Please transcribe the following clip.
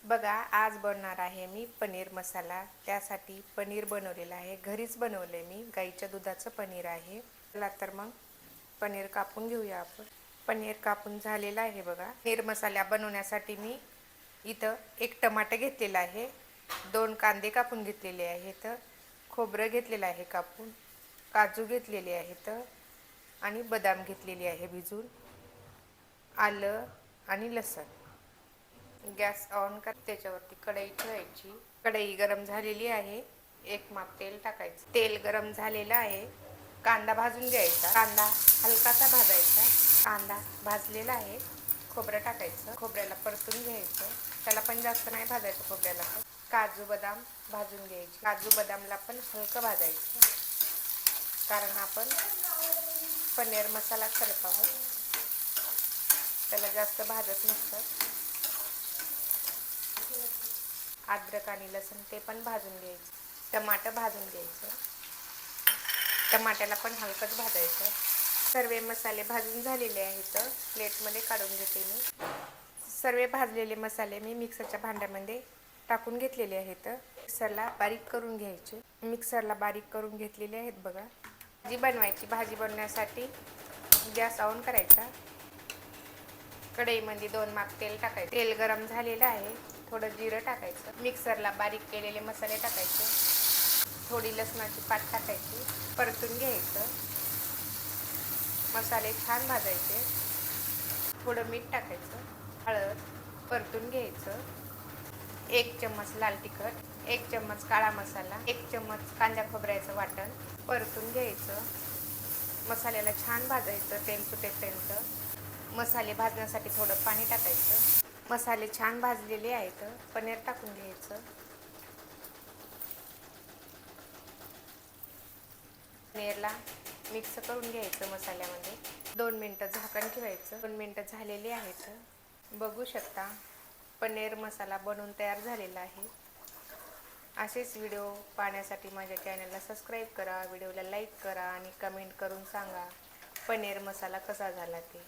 बघा, आज बनवणार आहे मी पनीर मसाला. त्यासाठी पनीर बनवलेलं आहे, घरीच बनवले मी. गाईच्या दुधाचं पनीर आहे. चला तर मग पनीर कापून घेऊया आपण. पनीर कापून झालेलं आहे बघा. पनीर मसाला बनवण्यासाठी मी इथं एक टमाटर घेतलेला आहे, 2 कांदे कापून घेतलेले आहेत, खोबरं घेतलेलं आहे कापून, काजू घेतलेले आहेत आणि बदाम घेतलेली आहे भिजून, आलं आणि लसूण. गॅस ऑन कर, त्याच्यावरती कढई ठेवायची. कढई गरम झालेली आहे, एक माप तेल टाकायचं. तेल गरम झालेलं आहे, कांदा भाजून घ्यायचा. कांदा हलकासा भाजायचा. कांदा भाजलेला आहे, खोबरं टाकायचं. खोबऱ्याला परतून घ्यायचं, त्याला पण जास्त नाही भाजायचं खोबऱ्याला. काजू बदाम भाजून घ्यायचे. काजू बदामला पण हलकं भाजायचं, कारण आपण पनीर मसाला करत आहोत, त्याला जास्त भाजत नसतं. अद्रक आणि लसूण ते पण भाजून घ्यायचं. टमाटर भाजून घ्यायचं, टमाट्याला पण हलकंच भाजायचं. सर्व मसाले भाजून झालेले आहेत, प्लेटमध्ये काढून घेते मी. सर्व भाजलेले मसाले मी मिक्सरच्या भांड्यामध्ये टाकून घेतलेले आहेत. मिक्सरला बारीक करून घ्यायचे. मिक्सरला बारीक करून घेतलेले आहेत बघा. भाजी बनवायची. भाजी बनवण्यासाठी गॅस ऑन करायचा. कढईमध्ये 2 माप तेल टाकायचं. तेल गरम झालेलं आहे, थोडं जिरं टाकायचं. मिक्सरला बारीक केलेले मसाले टाकायचे. थोडी लसणाची पात टाकायची, परतून घ्यायचं. मसाले छान भाजायचे. थोडं मीठ टाकायचं, हळद, परतून घ्यायचं. 1 चम्मच लाल तिखट, 1 चम्मच काळा मसाला, 1 चम्मच कांदा खोबऱ्याचं वाटण, परतून घ्यायचं. मसाल्याला छान भाजायचं तेल सुटेपर्यंत. मसाले भाजण्यासाठी थोडं पाणी टाकायचं. मसाले छान भाजलेले आहेत, पनीर टाकून घ्यायचं. पनीरला मिक्स करून घ्यायचं मसाल्यामध्ये. 2 मिनटं झाकण ठेवायचं. 2 मिनटं झालेली आहेत, बघू शकता पनीर मसाला बनवून तयार झालेला आहे. असेच व्हिडिओ पाहण्यासाठी माझ्या चॅनलला सबस्क्राईब करा, व्हिडिओला लाईक करा आणि कमेंट करून सांगा पनीर मसाला कसा झाला ते.